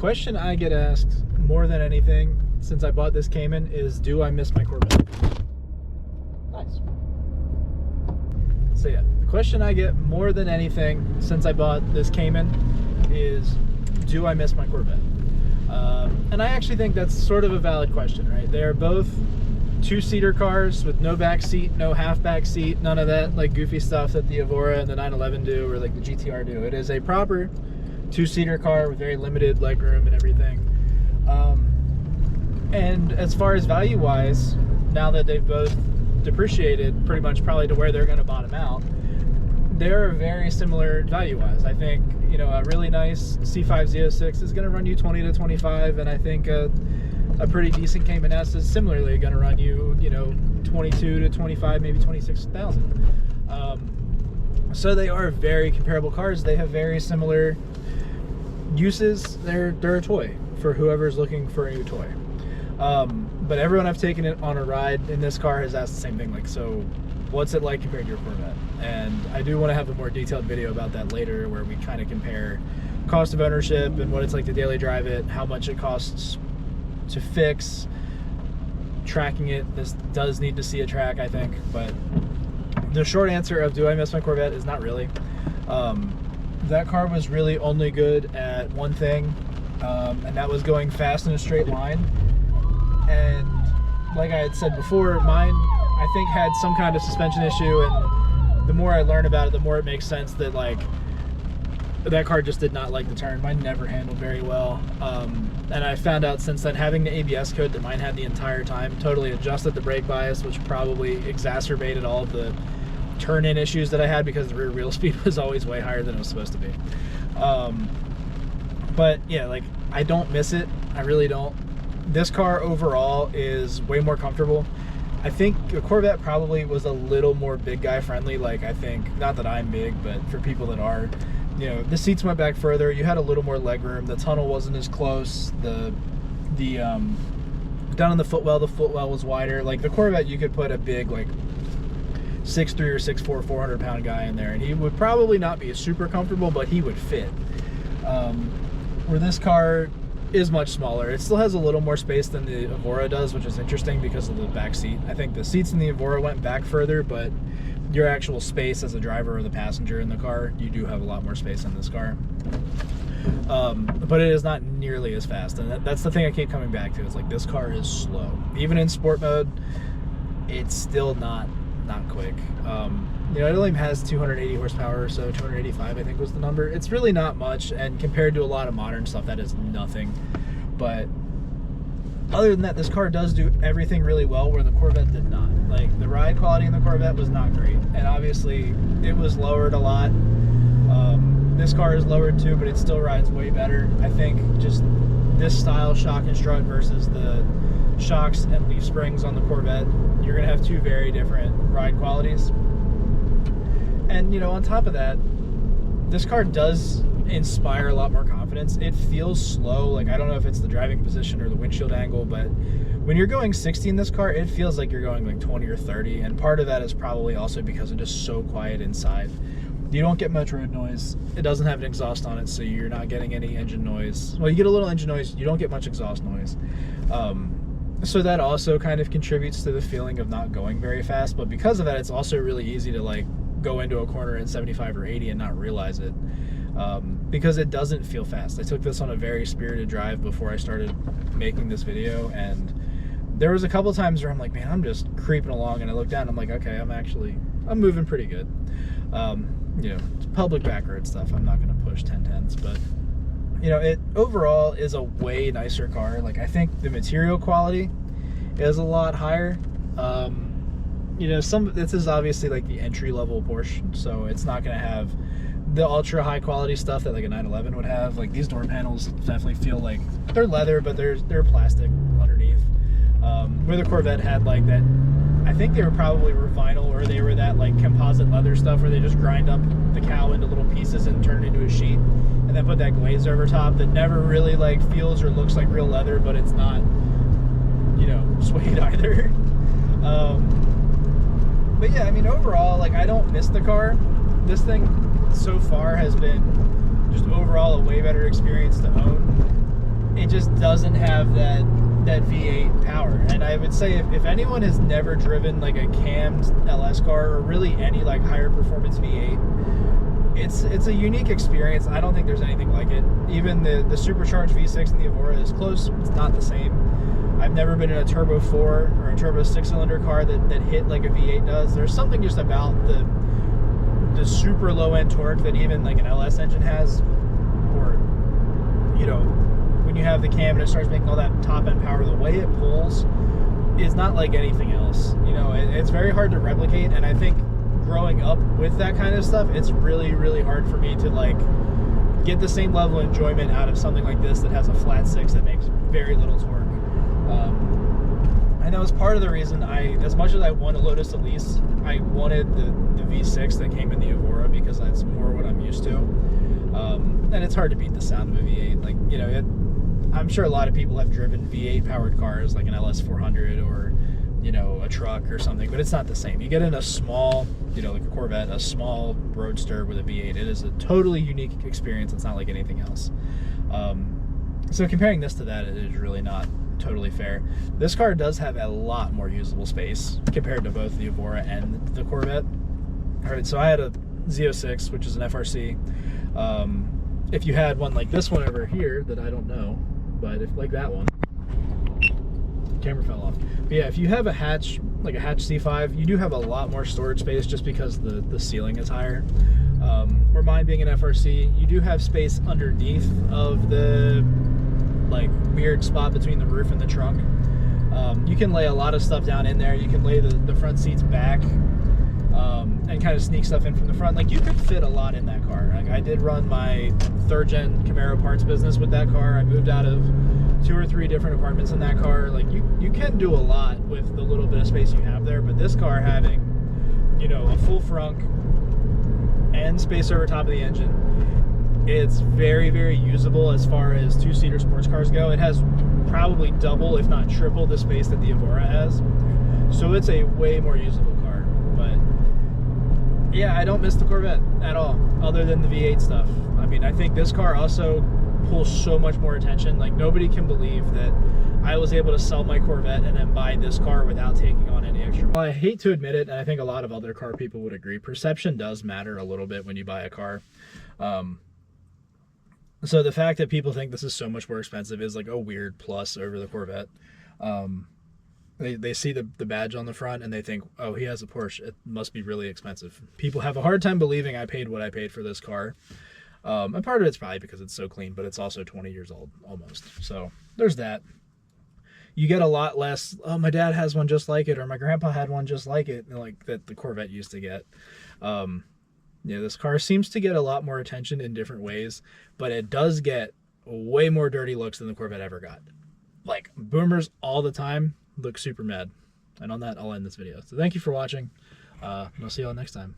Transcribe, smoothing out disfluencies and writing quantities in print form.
question I get asked more than anything since I bought this Cayman is, do I miss my Corvette? Nice. So yeah, the question I get more than anything since I bought this Cayman is, do I miss my Corvette? And I actually think that's sort of a valid question, right? They are both two-seater cars with no back seat, no half back seat, none of that like goofy stuff that the Evora and the 911 do, or like the GTR do. It is a proper two-seater car with very limited legroom and everything. And as far as value-wise, now that they've both depreciated pretty much probably to where they're going to bottom out, they're very similar value-wise. I think, you know, a really nice C5 Z06 is going to run you 20 to 25, and I think a pretty decent Cayman S is similarly going to run you, you know, 22 to 25, maybe 26,000. So they are very comparable cars. They have very similar uses. They're a toy for whoever's looking for a new toy. But everyone I've taken it on a ride in this car has asked the same thing, like, so what's it like compared to your Corvette? And I do want to have a more detailed video about that later, where we kind of compare cost of ownership and what it's like to daily drive it, how much it costs to fix, tracking it. This does need to see a track, I think, but the short answer of do I miss my Corvette is not really. That car was really only good at one thing, and that was going fast in a straight line. And like I had said before, mine I think had some kind of suspension issue, and the more I learn about it, the more it makes sense that like that car just did not like the turn. Mine never handled very well, and I found out since then, having the ABS code that mine had the entire time totally adjusted the brake bias, which probably exacerbated all of the turn-in issues that I had because the rear wheel speed was always way higher than it was supposed to be. But yeah, like, I don't miss it. I really don't. This car overall is way more comfortable. I think a Corvette probably was a little more big guy friendly. Like, I think, not that I'm big, but for people that are, you know, the seats went back further. You had a little more legroom. The tunnel wasn't as close. Down on the footwell was wider. Like, the Corvette, you could put a big, like, 6'3" or 6'4", 400-pound guy in there, and he would probably not be super comfortable, but he would fit. Where this car is much smaller. It still has a little more space than the Evora does, which is interesting because of the back seat. I think the seats in the Evora went back further, but your actual space as a driver or the passenger in the car, you do have a lot more space in this car. But it is not nearly as fast, and that's the thing I keep coming back to. It's like, this car is slow. Even in sport mode, it's still not quick. You know, it only has 280 horsepower or so, 285 I think was the number. It's really not much, and compared to a lot of modern stuff, that is nothing. But other than that, this car does do everything really well, where the Corvette did not. Like, the ride quality in the Corvette was not great, and obviously it was lowered a lot. This car is lowered too, but it still rides way better. I think just this style shock and strut versus the shocks and leaf springs on the Corvette, you're gonna have two very different ride qualities. And, you know, on top of that, this car does inspire a lot more confidence. It feels slow. Like, I don't know if it's the driving position or the windshield angle, but when you're going 60 in this car, it feels like you're going like 20 or 30, and part of that is probably also because it's just so quiet inside. You don't get much road noise. It doesn't have an exhaust on it, so you're not getting any engine noise. Well, you get a little engine noise. You don't get much exhaust noise. So that also kind of contributes to the feeling of not going very fast, but because of that, it's also really easy to like go into a corner at 75 or 80 and not realize it, because it doesn't feel fast. I took this on a very spirited drive before I started making this video, and there was a couple times where I'm like, man, I'm just creeping along, and I look down and I'm like, okay, I'm moving pretty good. You know, it's public back road stuff. I'm not going to push 10/10s, but you know, it overall is a way nicer car. Like, I think the material quality is a lot higher. You know, this is obviously like the entry-level Porsche, so it's not going to have the ultra high quality stuff that like a 911 would have. Like, these door panels definitely feel like they're leather, but they're plastic underneath. Where the Corvette had like that, I think they were vinyl, or they were that like composite leather stuff where they just grind up the cow into little pieces and turn it into a sheet, and then put that glaze over top that never really like feels or looks like real leather, but it's not, you know, suede either. But yeah, I mean, overall, like, I don't miss the car. This thing so far has been just overall a way better experience to own. just doesn't have that V8 power. And I would say if anyone has never driven like a cammed LS car, or really any like higher performance V8, it's a unique experience. I don't think there's anything like it. Even the supercharged V6 in the Evora is close. It's not the same. I've never been in a turbo 4 or a turbo 6-cylinder car that hit like a V8 does. There's something just about the super low end torque that even like an LS engine has, or you know, when you have the cam and it starts making all that top end power, the way it pulls is not like anything else. You know, it's very hard to replicate, and I think growing up with that kind of stuff, it's really, really hard for me to like get the same level of enjoyment out of something like this that has a flat 6 that makes very little torque. And that was part of the reason as much as I want a Lotus Elise, I wanted the V6 that came in the Evora, because that's more what I'm used to. And it's hard to beat the sound of a V8. Like, you know, I'm sure a lot of people have driven V8 powered cars like an LS 400 or, you know, a truck or something, but it's not the same. You get in a small, you know, like a Corvette, a small roadster with a V8. It is a totally unique experience. It's not like anything else. So comparing this to that, it is really not totally fair. This car does have a lot more usable space compared to both the Evora and the Corvette. All right, so I had a Z06, which is an FRC. If you had one like this one over here that I don't know, but if like that one, camera fell off. But yeah, if you have a hatch, like a hatch C5, you do have a lot more storage space just because the ceiling is higher. Where mine being an FRC, you do have space underneath of the like weird spot between the roof and the trunk. You can lay a lot of stuff down in there. You can lay the front seats back and kind of sneak stuff in from the front. Like, you could fit a lot in that car. Like, I did run my 3rd gen Camaro parts business with that car. I moved out of 2 or 3 different apartments in that car. Like, you can do a lot with the little bit of space you have there. But this car having, you know, a full frunk and space over top of the engine, it's very, very usable as far as 2-seater sports cars go. It has probably double, if not triple, the space that the Evora has. So it's a way more usable car. But yeah, I don't miss the Corvette at all, other than the V8 stuff. I mean, I think this car also pulls so much more attention. Like, nobody can believe that I was able to sell my Corvette and then buy this car without taking on any extra. Well, I hate to admit it, and I think a lot of other car people would agree, perception does matter a little bit when you buy a car. So the fact that people think this is so much more expensive is like a weird plus over the Corvette. They see the badge on the front and they think, oh, he has a Porsche, it must be really expensive. People have a hard time believing I paid what I paid for this car. And part of it's probably because it's so clean, but it's also 20 years old almost. So there's that. You get a lot less, oh, my dad has one just like it, or my grandpa had one just like it, like that the Corvette used to get. Yeah, this car seems to get a lot more attention in different ways, but it does get way more dirty looks than the Corvette ever got. Like, boomers all the time look super mad. And on that, I'll end this video. So thank you for watching. I'll see you all next time.